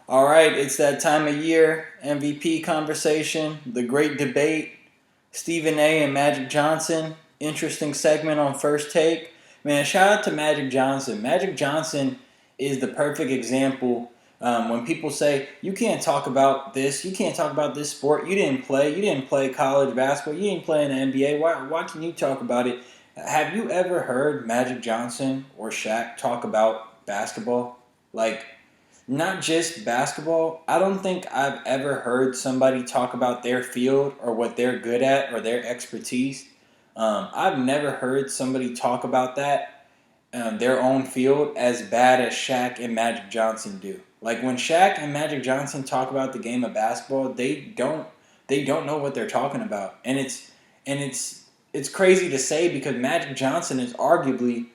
All right, it's that time of year. MVP conversation, the great debate. Stephen A. and Magic Johnson. Interesting segment on First Take. Man, shout out to Magic Johnson. Magic Johnson is the perfect example. When people say you can't talk about this, you can't talk about this sport. You didn't play college basketball. You didn't play in the NBA. Why can you talk about it? Have you ever heard Magic Johnson or Shaq talk about basketball? Like, not just basketball. I don't think I've ever heard somebody talk about their field or what they're good at or their expertise. I've never heard somebody talk about that, their own field, as bad as Shaq and Magic Johnson do. Like when Shaq and Magic Johnson talk about the game of basketball, they don't know what they're talking about, and it's crazy to say because Magic Johnson is arguably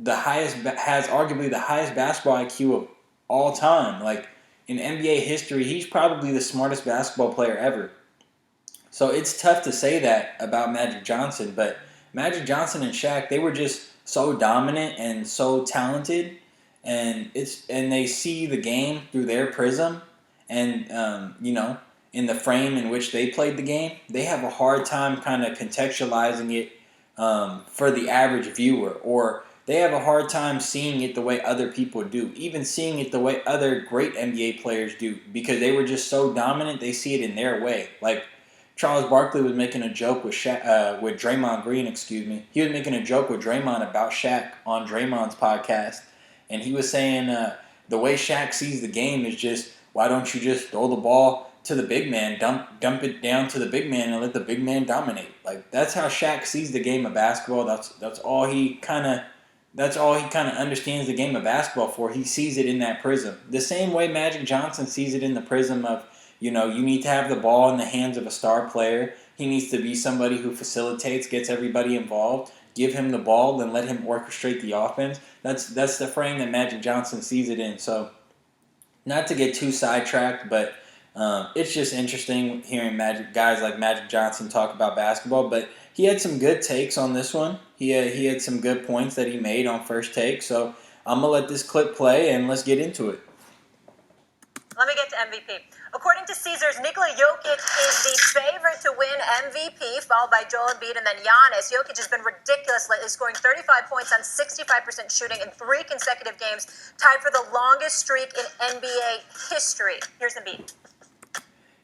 the highest has arguably the highest basketball IQ of all time. Like in NBA history, he's probably the smartest basketball player ever. So it's tough to say that about Magic Johnson, but Magic Johnson and Shaq, they were just so dominant and so talented, and they see the game through their prism, and in the frame in which they played the game, they have a hard time kind of contextualizing it for the average viewer, or they have a hard time seeing it the way other people do, even seeing it the way other great NBA players do, because they were just so dominant. They see it in their way. Like Charles Barkley was making a joke with Draymond Green. Excuse me. He was making a joke with Draymond about Shaq on Draymond's podcast, and he was saying the way Shaq sees the game is just, why don't you just throw the ball to the big man, dump it down to the big man, and let the big man dominate. Like that's how Shaq sees the game of basketball. That's all he kind of understands the game of basketball for. He sees it in that prism. The same way Magic Johnson sees it in the prism of, you need to have the ball in the hands of a star player. He needs to be somebody who facilitates, gets everybody involved. Give him the ball, then let him orchestrate the offense. That's the frame that Magic Johnson sees it in. So, not to get too sidetracked, but it's just interesting hearing guys like Magic Johnson talk about basketball. But he had some good takes on this one. He had some good points that he made on First Take. So I'm gonna let this clip play and let's get into it. Let me get to MVP. According to Caesars, Nikola Jokic is the favorite to win MVP, followed by Joel Embiid and then Giannis. Jokic has been ridiculous lately, scoring 35 points on 65% shooting in 3 consecutive games, tied for the longest streak in NBA history. Here's Embiid.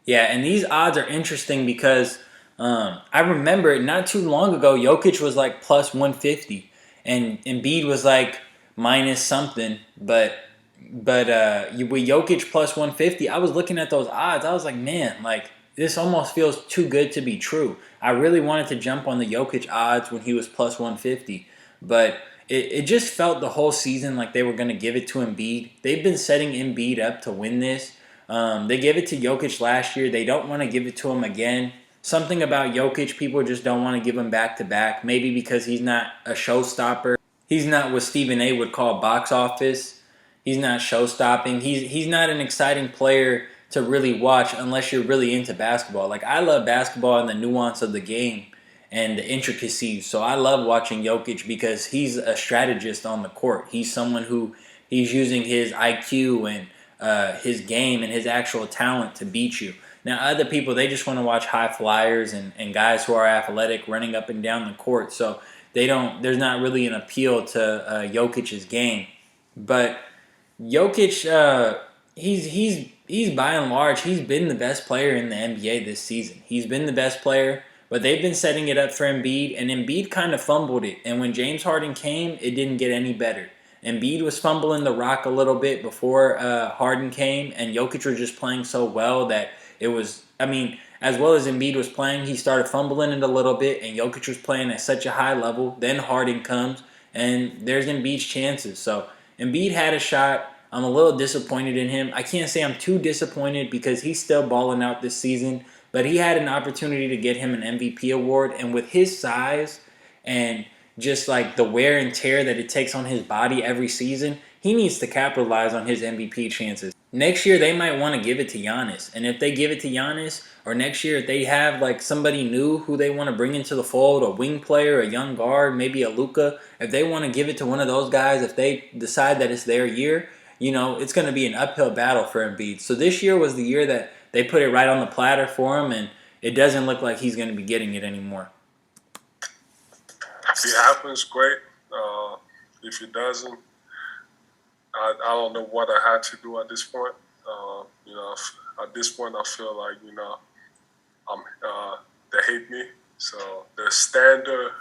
Yeah, and these odds are interesting because I remember not too long ago, Jokic was like plus 150, and Embiid was like minus something. But with Jokic plus 150, I was looking at those odds. I was like, man, like this almost feels too good to be true. I really wanted to jump on the Jokic odds when he was plus 150, but it just felt the whole season like they were going to give it to Embiid. They've been setting Embiid up to win this. They gave it to Jokic last year. They don't want to give it to him again. Something about Jokic, people just don't want to give him back to back. Maybe because he's not a showstopper. He's not what Stephen A. would call box office. He's not show-stopping. He's not an exciting player to really watch unless you're really into basketball. Like, I love basketball and the nuance of the game and the intricacies. So I love watching Jokic because he's a strategist on the court. He's someone who he's using his IQ and his game and his actual talent to beat you. Now, other people, they just want to watch high flyers and guys who are athletic running up and down the court. So there's not really an appeal to Jokic's game. But Jokic, he's by and large, he's been the best player in the NBA this season. He's been the best player, but they've been setting it up for Embiid, and Embiid kind of fumbled it. And when James Harden came, it didn't get any better. Embiid was fumbling the rock a little bit before Harden came, and Jokic was just playing so well that it was, as well as Embiid was playing, he started fumbling it a little bit, and Jokic was playing at such a high level. Then Harden comes, and there's Embiid's chances. So Embiid had a shot. I'm a little disappointed in him. I can't say I'm too disappointed because he's still balling out this season, but he had an opportunity to get him an MVP award, and with his size and just like the wear and tear that it takes on his body every season, he needs to capitalize on his MVP chances. Next year, they might want to give it to Giannis. And if they give it to Giannis, or next year, if they have like somebody new who they want to bring into the fold, a wing player, a young guard, maybe a Luka, if they want to give it to one of those guys, if they decide that it's their year, it's going to be an uphill battle for Embiid. So this year was the year that they put it right on the platter for him, and it doesn't look like he's going to be getting it anymore. If it happens, great. If it doesn't, I don't know what I had to do at this point. At this point, I feel like they hate me. So the standard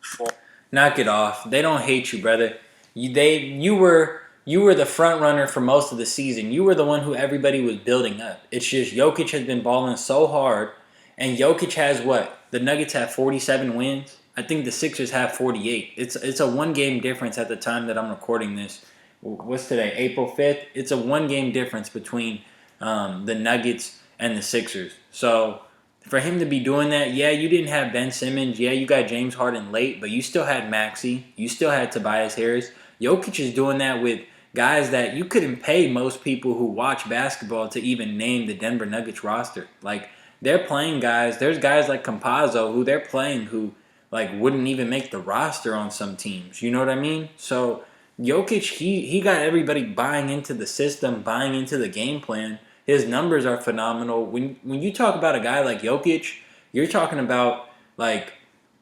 for Knock it off. They don't hate you, brother. You were the front runner for most of the season. You were the one who everybody was building up. It's just Jokic has been balling so hard, and Jokic has what? The Nuggets have 47 wins. I think the Sixers have 48. It's a 1-game difference at the time that I'm recording this. What's today? April 5th. It's a 1-game difference between the Nuggets and the Sixers. So for him to be doing that, yeah, you didn't have Ben Simmons. Yeah, you got James Harden late, but you still had Maxey. You still had Tobias Harris. Jokic is doing that with guys that you couldn't pay most people who watch basketball to even name the Denver Nuggets roster. Like, they're playing guys. There's guys like Campazzo who they're playing who like wouldn't even make the roster on some teams. You know what I mean? So Jokic, he got everybody buying into the system, buying into the game plan. His numbers are phenomenal. When you talk about a guy like Jokic, you're talking about, like,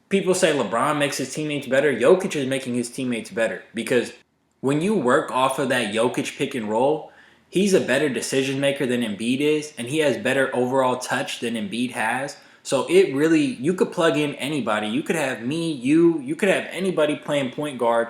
people say LeBron makes his teammates better. Jokic is making his teammates better because when you work off of that Jokic pick and roll, he's a better decision maker than Embiid is, and he has better overall touch than Embiid has. So it really, you could plug in anybody. You could have me, you could have anybody playing point guard,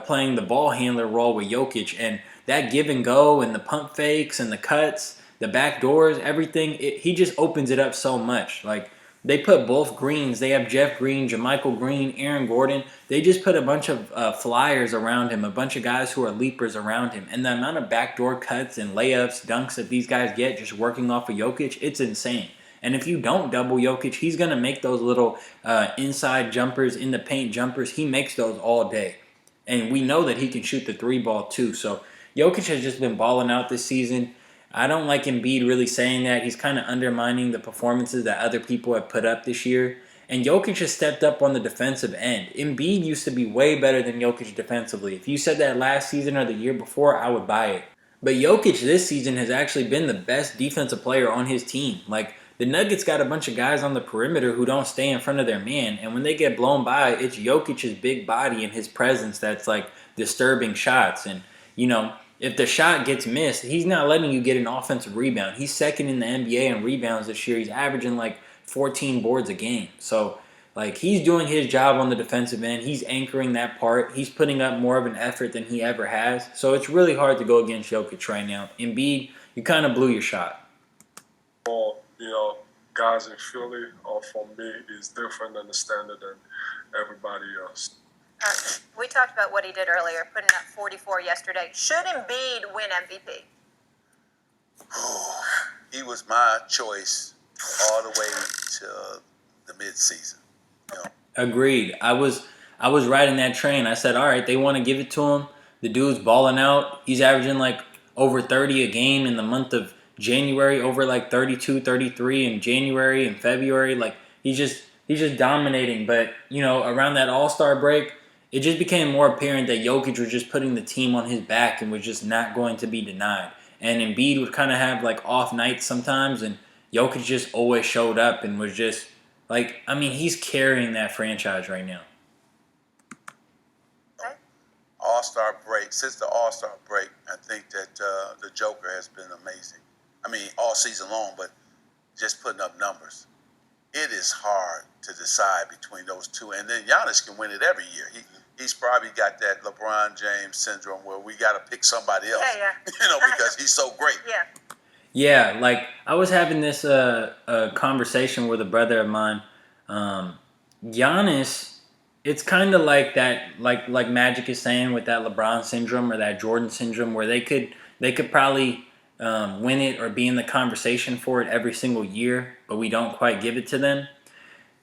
playing the ball handler role with Jokic, and that give and go and the pump fakes and the cuts, the back doors, everything, he just opens it up so much. Like, they put both Greens. They have Jeff Green, JaMychal Green, Aaron Gordon. They just put a bunch of flyers around him, a bunch of guys who are leapers around him. And the amount of backdoor cuts and layups, dunks that these guys get just working off of Jokic, it's insane. And if you don't double Jokic, he's going to make those little inside jumpers, in the paint jumpers. He makes those all day. And we know that he can shoot the 3-ball too. So Jokic has just been balling out this season. I don't like Embiid really saying that. He's kind of undermining the performances that other people have put up this year. And Jokic has stepped up on the defensive end. Embiid used to be way better than Jokic defensively. If you said that last season or the year before, I would buy it. But Jokic this season has actually been the best defensive player on his team. Like, the Nuggets got a bunch of guys on the perimeter who don't stay in front of their man. And when they get blown by, it's Jokic's big body and his presence that's, like, disturbing shots. And, if the shot gets missed, he's not letting you get an offensive rebound. He's second in the NBA in rebounds this year. He's averaging like 14 boards a game. So, like, he's doing his job on the defensive end. He's anchoring that part. He's putting up more of an effort than he ever has. So it's really hard to go against Jokic right now. Embiid, you kind of blew your shot. Guys in Philly, for me, is different than the standard than everybody else. We talked about what he did earlier, putting up 44 yesterday. Should Embiid win MVP? He was my choice all the way to the midseason. Agreed. I was riding that train. I said, all right, they want to give it to him. The dude's balling out. He's averaging like over 30 a game in the month of January, over like 32, 33 in January and February. Like, he's just dominating. But, around that All-Star break, it just became more apparent that Jokic was just putting the team on his back and was just not going to be denied. And Embiid would kind of have like off nights sometimes, and Jokic just always showed up and was just like, he's carrying that franchise right now. All-Star break, since the All-Star break, I think that the Joker has been amazing. All season long, but just putting up numbers. It is hard to decide between those two. And then Giannis can win it every year. He's probably got that LeBron James syndrome where we got to pick somebody else, because he's so great. Yeah, like, I was having this conversation with a brother of mine. Giannis, it's kind of like that, like Magic is saying with that LeBron syndrome or that Jordan syndrome, where they could probably win it or be in the conversation for it every single year, but we don't quite give it to them.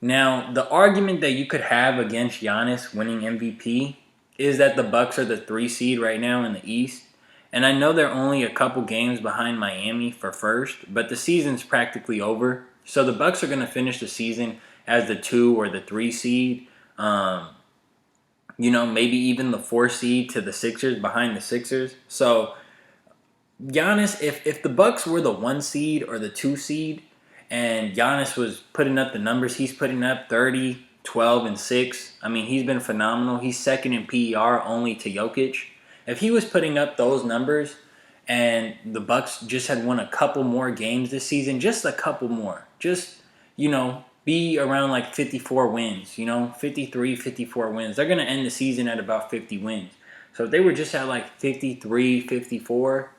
Now, the argument that you could have against Giannis winning MVP is that the Bucks are the 3 seed right now in the East. And I know they're only a couple games behind Miami for first, but the season's practically over. So the Bucks are going to finish the season as the 2 or the 3 seed. Maybe even the 4 seed to the Sixers, behind the Sixers. So Giannis, if the Bucks were the 1 seed or the 2 seed, and Giannis was putting up the numbers he's putting up, 30, 12, and 6. I mean, he's been phenomenal. He's second in PER only to Jokic. If he was putting up those numbers and the Bucks just had won a couple more games this season, just a couple more, just, be around like 54 wins, 53, 54 wins. They're going to end the season at about 50 wins. So if they were just at like 53, 54,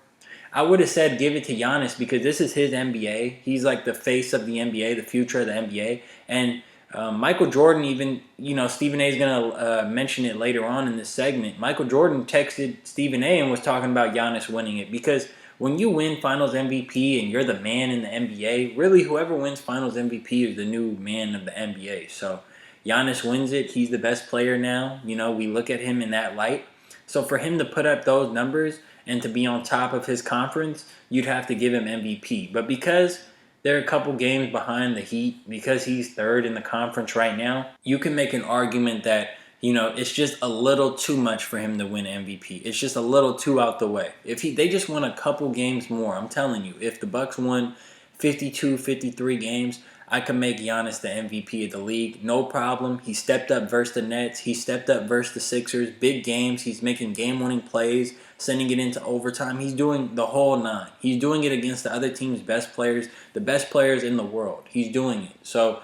I would have said give it to Giannis because this is his NBA. He's like the face of the NBA, the future of the NBA. And Michael Jordan even, Stephen A is going to mention it later on in this segment. Michael Jordan texted Stephen A and was talking about Giannis winning it because when you win Finals MVP and you're the man in the NBA, really whoever wins Finals MVP is the new man of the NBA. So Giannis wins it. He's the best player now. We look at him in that light. So for him to put up those numbers and to be on top of his conference, you'd have to give him MVP. But because they're a couple games behind the Heat, because he's third in the conference right now, you can make an argument that, it's just a little too much for him to win MVP. It's just a little too out the way. If they just won a couple games more, I'm telling you, if the Bucks won 52, 53 games, I could make Giannis the MVP of the league. No problem. He stepped up versus the Nets. He stepped up versus the Sixers. Big games. He's making game-winning plays, sending it into overtime. He's doing the whole nine. He's doing it against the other team's best players, the best players in the world. He's doing it. So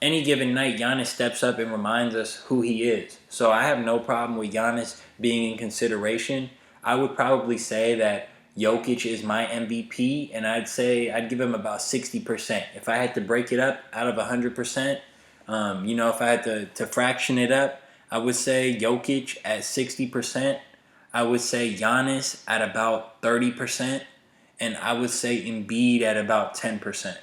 any given night, Giannis steps up and reminds us who he is. So I have no problem with Giannis being in consideration. I would probably say that Jokic is my MVP, and I'd say I'd give him about 60%. If I had to break it up out of 100%, if I had to fraction it up, I would say Jokic at 60%. I would say Giannis at about 30%, and I would say Embiid at about 10%.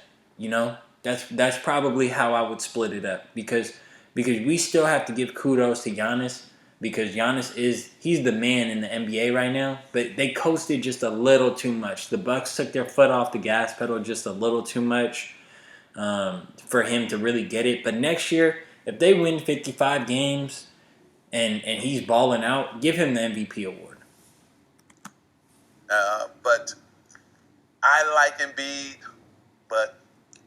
That's probably how I would split it up because we still have to give kudos to Giannis. Because he's the man in the NBA right now, but they coasted just a little too much. The Bucks took their foot off the gas pedal just a little too much for him to really get it. But next year, if they win 55 games and he's balling out, give him the MVP award. But I like Embiid, but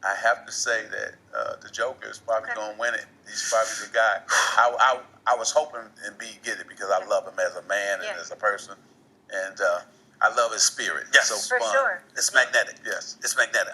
I have to say that the Joker is probably going to win it. He's probably the guy. I was hoping Embiid get it because I love him as a man and as a person, and I love his spirit. Yes, it's so for fun. sure. It's magnetic. Yes, it's magnetic.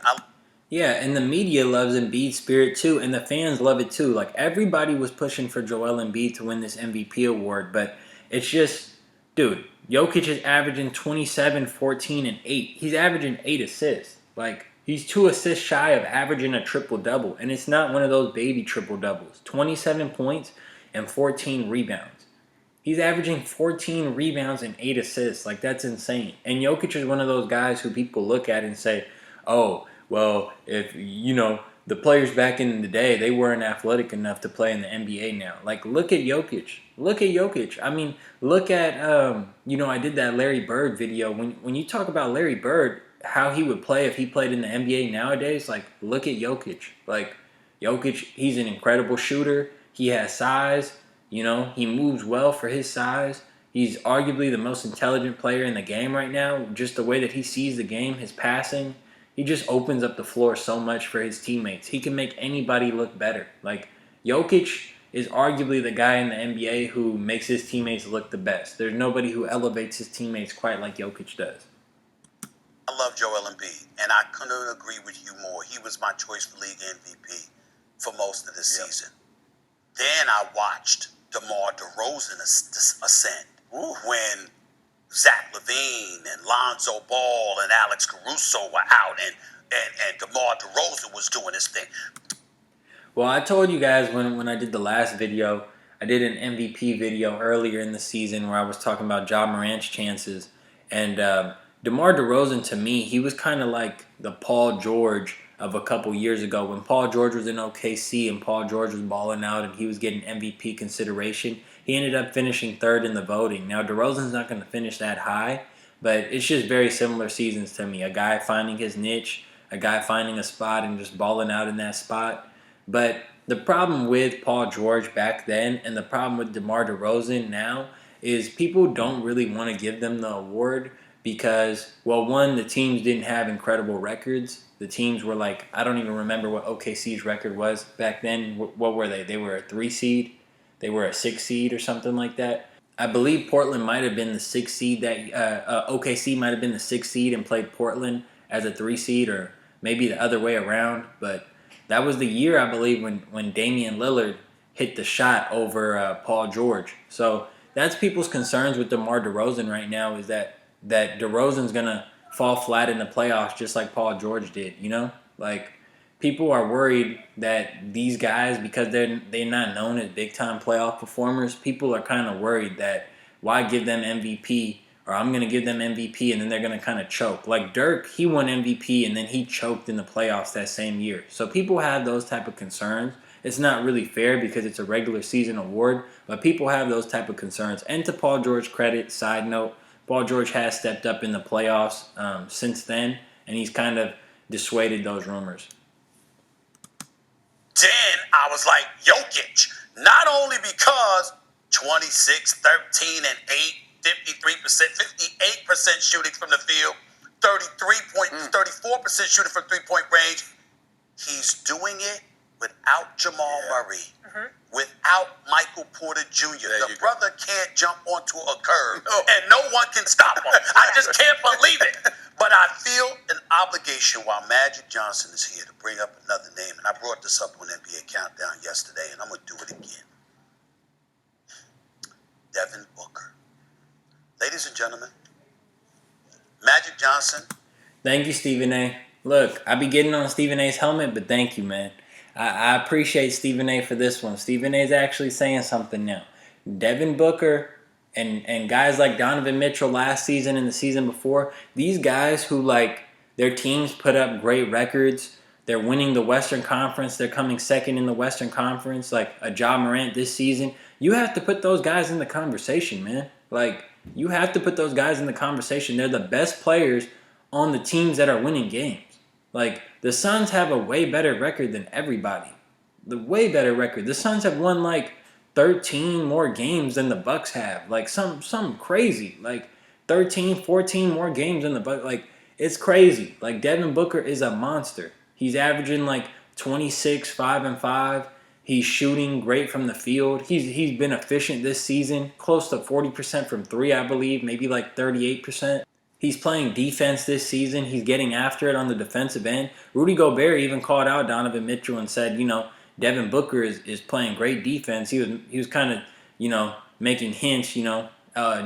Yeah, and the media loves Embiid's spirit too, and the fans love it too. Like everybody was pushing for Joel Embiid to win this MVP award, but it's just, dude, Jokic is averaging 27, 14, and 8. He's averaging 8 assists. Like, he's 2 assists shy of averaging a triple-double, and it's not one of those baby triple-doubles. 27 points and 14 rebounds. He's averaging 14 rebounds and 8 assists. Like, that's insane. And Jokic is one of those guys who people look at and say, oh, well, if, the players back in the day, they weren't athletic enough to play in the NBA now. Like, look at Jokic. Look at Jokic. I mean, look at, I did that Larry Bird video. When you talk about Larry Bird, how he would play if he played in the NBA nowadays, like, look at Jokic. Like, Jokic, he's an incredible shooter. He has size. He moves well for his size. He's arguably the most intelligent player in the game right now. Just the way that he sees the game, his passing. He just opens up the floor so much for his teammates. He can make anybody look better. Like, Jokic is arguably the guy in the NBA who makes his teammates look the best. There's nobody who elevates his teammates quite like Jokic does. I love Joel Embiid, and I couldn't agree with you more. He was my choice for league MVP for most of the season. Then I watched DeMar DeRozan ascend when Zach LaVine and Lonzo Ball and Alex Caruso were out, and DeMar DeRozan was doing his thing. Well, I told you guys when I did the last video, I did an MVP video earlier in the season where I was talking about Ja Morant's chances. And DeMar DeRozan, to me, he was kind of like the Paul George of a couple years ago when Paul George was in OKC and Paul George was balling out and he was getting MVP consideration. He ended up finishing third in the voting. Now, DeRozan's not going to finish that high, but it's just very similar seasons to me. A guy finding his niche, a guy finding a spot and just balling out in that spot. But the problem with Paul George back then and the problem with DeMar DeRozan now is people don't really want to give them the award because, well, one, the teams didn't have incredible records. The teams were like, I don't even remember what OKC's record was back then. What were they? They were a 3 seed. They were a 6 seed or something like that. I believe Portland might have been the 6 seed. That OKC might have been the 6 seed and played Portland as a 3 seed, or maybe the other way around. But that was the year, I believe, when Damian Lillard hit the shot over Paul George. So that's people's concerns with DeMar DeRozan right now, is that DeRozan's going to fall flat in the playoffs just like Paul George did, you know? Like, people are worried that these guys, because they're not known as big-time playoff performers, people are kind of worried that why give them MVP, or I'm going to give them MVP and then they're going to kind of choke. Like Dirk, he won MVP and then he choked in the playoffs that same year. So people have those type of concerns. It's not really fair because it's a regular season award, but people have those type of concerns. And to Paul George's credit, side note, Paul George has stepped up in the playoffs since then, and he's kind of dissuaded those rumors. Then I was like, Jokic, not only because 26, 13, and 8, 53%, 58% shooting from the field, 34% shooting from three-point range, he's doing it without Jamal Murray, without Michael Porter Jr. The brother can't jump onto a curve, and no one can stop him. I just can't believe it. But I feel an obligation while Magic Johnson is here to bring up another name, and I brought this up on NBA Countdown yesterday, and I'm going to do it again. Devin Booker. Ladies and gentlemen, Magic Johnson. Thank you, Stephen A. Look, I be getting on Stephen A's helmet, but thank you, man. I appreciate Stephen A for this one. Stephen A is actually saying something now. Devin Booker and guys like Donovan Mitchell last season and the season before, these guys who, like, their teams put up great records, they're winning the Western Conference, they're coming second in the Western Conference, like a Ja Morant this season, you have to put those guys in the conversation, man. Like, you have to put those guys in the conversation. They're the best players on the teams that are winning games. Like, the Suns have a way better record than everybody. The way better record. The Suns have won, like, 13 more games than the Bucks have. Like, some crazy. Like, 13, 14 more games than the Bucks. Like, it's crazy. Like, Devin Booker is a monster. He's averaging, like, 26, 5, and 5. He's shooting great from the field. He's been efficient this season. Close to 40% from 3, I believe. Maybe, like, 38%. He's playing defense this season. He's getting after it on the defensive end. Rudy Gobert even called out Donovan Mitchell and said, you know, Devin Booker is playing great defense. He was kind of, you know, making hints, you know,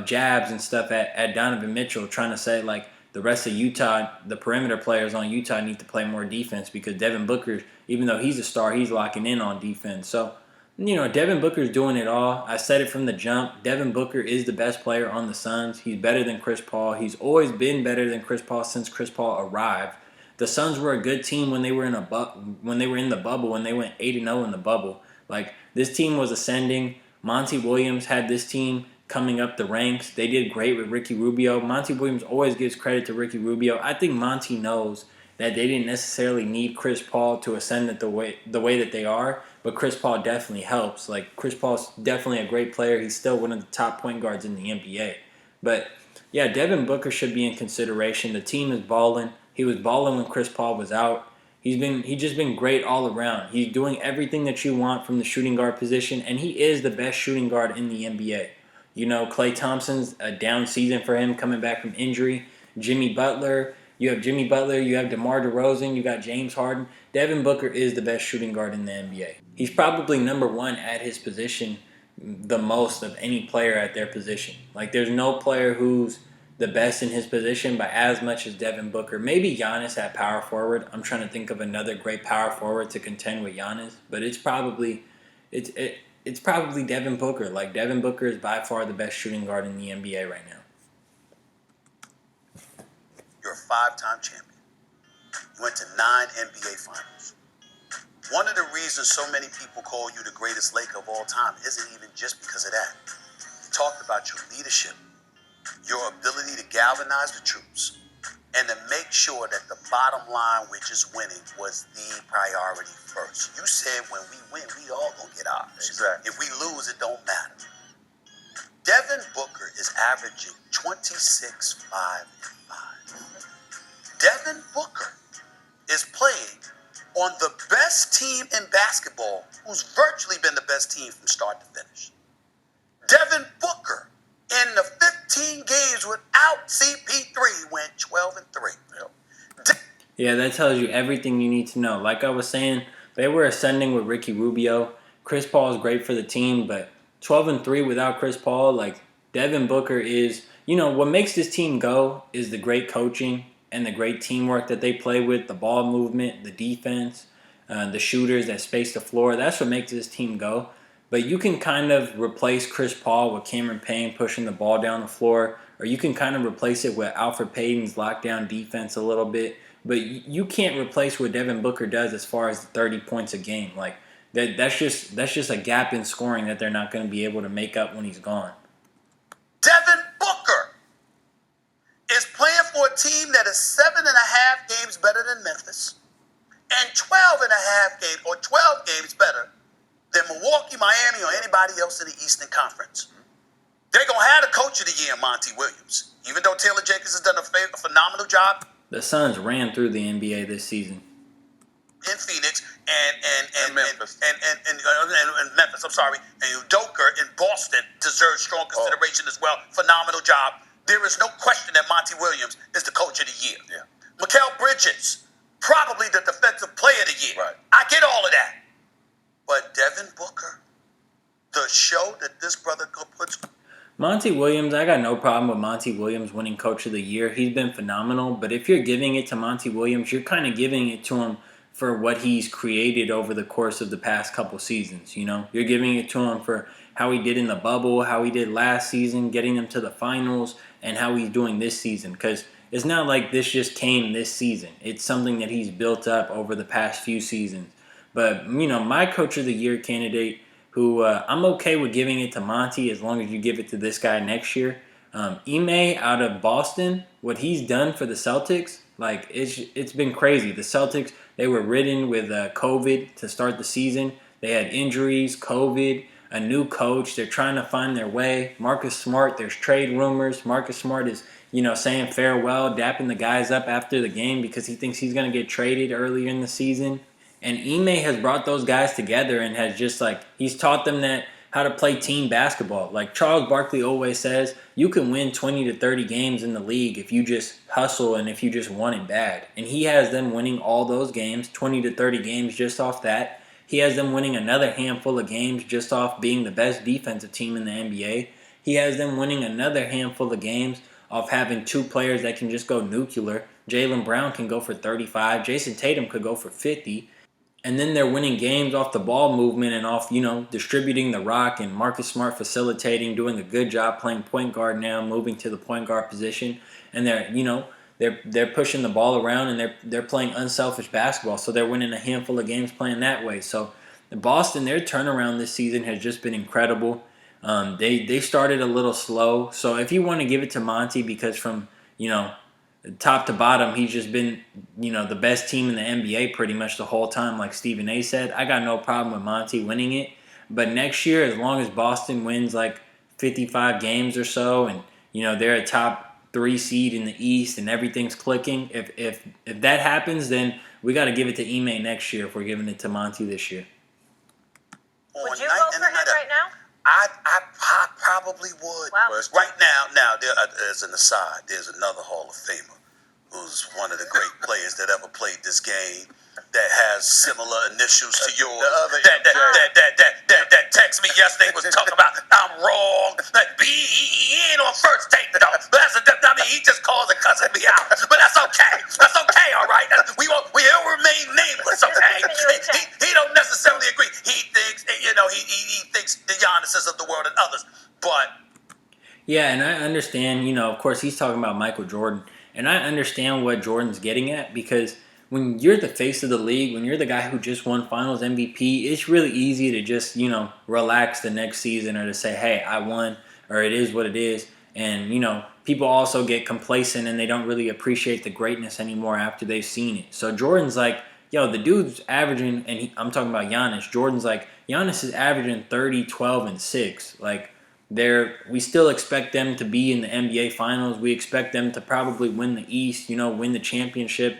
jabs and stuff at Donovan Mitchell, trying to say, like, the rest of Utah, the perimeter players on Utah need to play more defense because Devin Booker, even though he's a star, he's locking in on defense. So, you know, Devin Booker's doing it all. I said it from the jump. Devin Booker is the best player on the Suns. He's better than Chris Paul. He's always been better than Chris Paul since Chris Paul arrived. The Suns were a good team when they were in the bubble, when they went 8-0 in the bubble. Like, this team was ascending. Monty Williams had this team coming up the ranks. They did great with Ricky Rubio. Monty Williams always gives credit to Ricky Rubio. I think Monty knows that they didn't necessarily need Chris Paul to ascend it the way that they are, but Chris Paul definitely helps. Like, Chris Paul's definitely a great player. He's still one of the top point guards in the NBA. But yeah, Devin Booker should be in consideration. The team is balling. He was balling when Chris Paul was out. He's just been great all around. He's doing everything that you want from the shooting guard position, and he is the best shooting guard in the NBA. You know, Klay Thompson's a down season for him coming back from injury. Jimmy Butler, you have DeMar DeRozan, you got James Harden. Devin Booker is the best shooting guard in the NBA. He's probably number one at his position the most of any player at their position. Like, there's no player who's the best in his position by as much as Devin Booker. Maybe Giannis at power forward. I'm trying to think of another great power forward to contend with Giannis, but it's probably Devin Booker. Like, Devin Booker is by far the best shooting guard in the NBA right now. You're a 5-time champion. You went to 9 NBA finals. One of the reasons so many people call you the greatest Laker of all time isn't even just because of that. You talked about your leadership, your ability to galvanize the troops, and to make sure that the bottom line, which is winning, was the priority first. You said when we win, we all gonna get ours. Exactly. If we lose, it don't matter. Devin Booker is averaging 26-5-5. Devin Booker is playing on the best team in basketball, who's virtually been the best team from start to finish. Devin Booker, in the 15 games without CP3, went 12-3. Yeah, that tells you everything you need to know. Like I was saying, they were ascending with Ricky Rubio. Chris Paul is great for the team, but 12-3 without Chris Paul, like Devin Booker is, what makes this team go is the great coaching and the great teamwork that they play with, the ball movement, the defense, the shooters that space the floor. That's what makes this team go. But you can kind of replace Chris Paul with Cameron Payne pushing the ball down the floor, or you can kind of replace it with Alfred Payton's lockdown defense a little bit. But you can't replace what Devin Booker does as far as the 30 points a game. Like that's just a gap in scoring that they're not going to be able to make up when he's gone. Devin Booker is playing for a team that is 7.5 games better than Memphis and 12 games better than Milwaukee, Miami, or anybody else in the Eastern Conference. They're going to have the coach of the year, Monty Williams. Even though Taylor Jenkins has done a phenomenal job. The Suns ran through the NBA this season. In Phoenix and Memphis. And Memphis, I'm sorry. And Udoka in Boston deserves strong consideration as well. Phenomenal job. There is no question that Monty Williams is the coach of the year. Yeah. Mikal Bridges, probably the defensive player of the year. Right. I get all of that. But Devin Booker, the show that this brother puts. Monty Williams, I got no problem with Monty Williams winning Coach of the Year. He's been phenomenal. But if you're giving it to Monty Williams, you're kind of giving it to him for what he's created over the course of the past couple seasons. You're giving it to him for how he did in the bubble, how he did last season, getting them to the finals, and how he's doing this season. Because it's not like this just came this season. It's something that he's built up over the past few seasons. But, my Coach of the Year candidate, who I'm okay with giving it to Monty as long as you give it to this guy next year. Ime out of Boston, what he's done for the Celtics, like it's been crazy. The Celtics, they were ridden with COVID to start the season. They had injuries, COVID, a new coach. They're trying to find their way. Marcus Smart, there's trade rumors. Marcus Smart is, saying farewell, dapping the guys up after the game because he thinks he's going to get traded earlier in the season. And Ime has brought those guys together and has just he's taught them how to play team basketball. Like Charles Barkley always says, you can win 20 to 30 games in the league if you just hustle and if you just want it bad. And he has them winning all those games, 20 to 30 games just off that. He has them winning another handful of games just off being the best defensive team in the NBA. He has them winning another handful of games off having two players that can just go nuclear. Jaylen Brown can go for 35. Jason Tatum could go for 50. And then they're winning games off the ball movement and off, distributing the rock and Marcus Smart facilitating, doing a good job playing point guard now, moving to the point guard position. And they're pushing the ball around and they're playing unselfish basketball. So they're winning a handful of games playing that way. So in Boston, their turnaround this season has just been incredible. They started a little slow. So if you want to give it to Monty because from, top to bottom, he's just been, the best team in the NBA pretty much the whole time, like Stephen A. said. I got no problem with Monty winning it. But next year, as long as Boston wins 55 games or so and, they're a top 3 seed in the East and everything's clicking, if that happens, then we got to give it to Ime next year if we're giving it to Monty this year. Would you vote for him right now? I probably would. Wow. Right now, there's an aside. There's another Hall of Famer who's one of the great players that ever played this game that has similar initials to yours. That text me yesterday was talking about I'm wrong. He ain't on first take though. He just calls and cussing me out. But that's okay. That's okay. All right. We'll remain nameless. Okay. He don't necessarily agree. He thinks he thinks the Giannis's of the world and others. But yeah, and I understand. Of course, he's talking about Michael Jordan. And I understand what Jordan's getting at because when you're the face of the league, when you're the guy who just won Finals MVP, it's really easy to just, relax the next season or to say, hey, I won, or it is what it is. And, people also get complacent and they don't really appreciate the greatness anymore after they've seen it. So Jordan's like, yo, the dude's averaging, and I'm talking about Giannis. Jordan's like, Giannis is averaging 30, 12, and 6. we still expect them to be in the NBA Finals. We expect them to probably win the East, win the championship,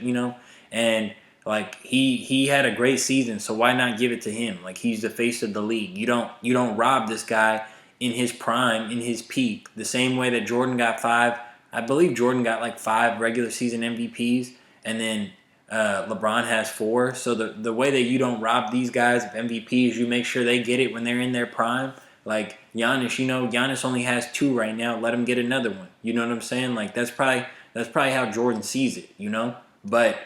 and like he had a great season, so why not give it to him? Like he's the face of the league. You don't rob this guy in his prime, in his peak, the same way that Jordan got 5. I believe Jordan got like 5 regular season MVPs, and then LeBron has 4. So the way that you don't rob these guys of MVPs, you make sure they get it when they're in their prime. Like Giannis, Giannis only has 2 right now. Let him get another one. You know what I'm saying? Like that's probably how Jordan sees it. But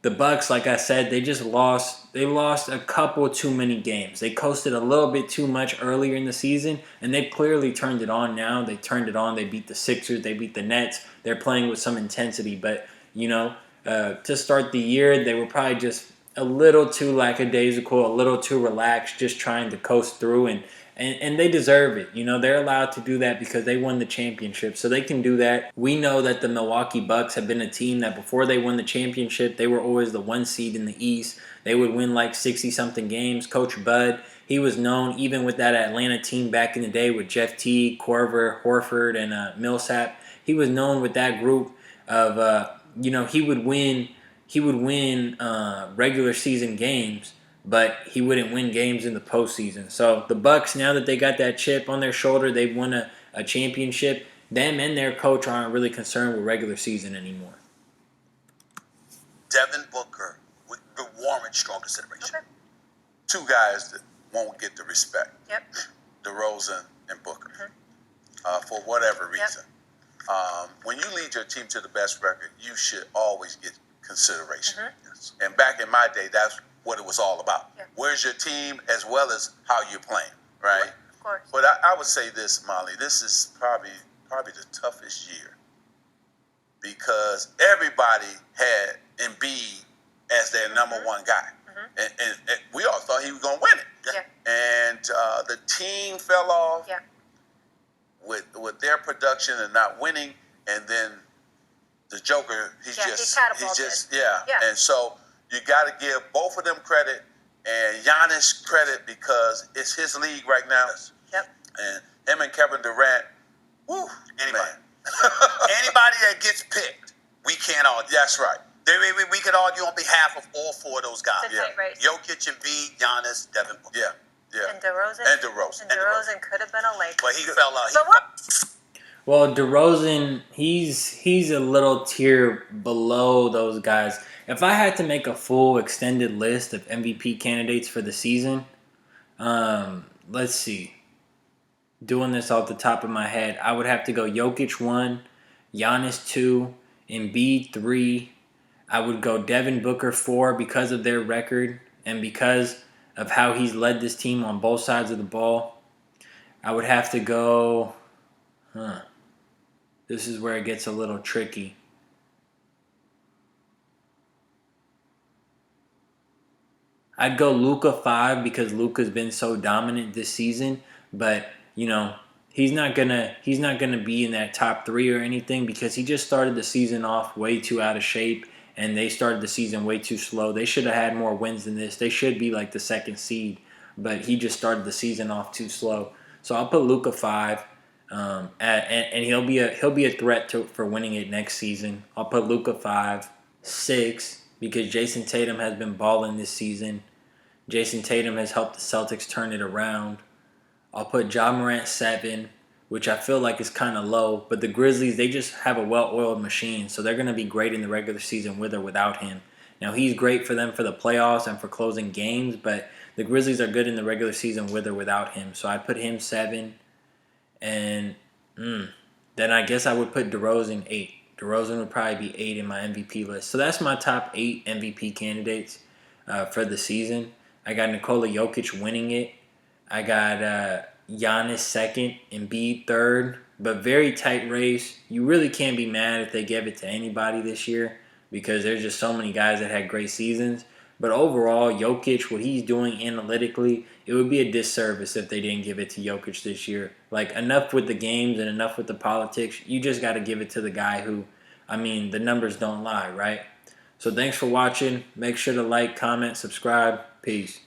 the Bucks, like I said, they just lost. They lost a couple too many games. They coasted a little bit too much earlier in the season, and they've clearly turned it on now. They turned it on. They beat the Sixers. They beat the Nets. They're playing with some intensity. But, to start the year, they were probably just a little too lackadaisical, a little too relaxed, just trying to coast through. And they deserve it. They're allowed to do that because they won the championship. So they can do that. We know that the Milwaukee Bucks have been a team that before they won the championship, they were always the 1 seed in the East. They would win like 60-something games. Coach Bud, he was known even with that Atlanta team back in the day with Jeff Teague, Korver, Horford, and Millsap. He was known with that group of, he would win regular season games, but he wouldn't win games in the postseason. So the Bucks, now that they got that chip on their shoulder, they've won a championship. Them and their coach aren't really concerned with regular season anymore. Devin Booker would warrant strong consideration. Okay. 2 guys that won't get the respect. Yep. DeRozan and Booker. For whatever reason. When you lead your team to the best record, you should always get consideration. Yes. And back in my day, that's what it was all about. Yeah. Where's your team as well as how you're playing, right? Of course. But I would say this, Molly, this is probably the toughest year because everybody had Embiid as their number 1 guy. And we all thought he was going to win it. Yeah. And the team fell off with their production and not winning. And then the Joker, he's just. And so you got to give both of them credit and Giannis credit because it's his league right now. Yep. And him and Kevin Durant, Anybody that gets picked, we can't argue. That's right. We could argue on behalf of all 4 of those guys. It's a tight race. Jokic, Embiid, Giannis, Devin Booker. Yeah. And DeRozan. And DeRozan. Could have been a Laker. But he fell out. So what? Well, DeRozan, he's a little tier below those guys. If I had to make a full extended list of MVP candidates for the season, let's see. Doing this off the top of my head, I would have to go Jokic 1, Giannis 2, Embiid 3. I would go Devin Booker 4 because of their record and because of how he's led this team on both sides of the ball. I would have to go... This is where it gets a little tricky. I'd go Luka 5 because Luka's been so dominant this season, but he's not gonna be in that top 3 or anything because he just started the season off way too out of shape and they started the season way too slow. They should have had more wins than this. They should be like the 2nd seed, but he just started the season off too slow. So I'll put Luka 5. And he'll be a threat for winning it next season. I'll put Luka 5, 6 because Jason Tatum has been balling this season. Jason Tatum has helped the Celtics turn it around. I'll put Ja Morant 7, which I feel like is kind of low. But the Grizzlies, they just have a well-oiled machine, so they're going to be great in the regular season with or without him. Now he's great for them for the playoffs and for closing games, but the Grizzlies are good in the regular season with or without him. So I'd put him 7. And then I guess I would put DeRozan 8. DeRozan would probably be 8 in my MVP list. So that's my top 8 MVP candidates for the season. I got Nikola Jokic winning it. I got Giannis 2nd, Embiid 3rd. But very tight race. You really can't be mad if they give it to anybody this year because there's just so many guys that had great seasons. But overall, Jokic, what he's doing analytically, it would be a disservice if they didn't give it to Jokic this year. Like, enough with the games and enough with the politics. You just got to give it to the guy who, the numbers don't lie, right? So thanks for watching. Make sure to like, comment, subscribe. Peace.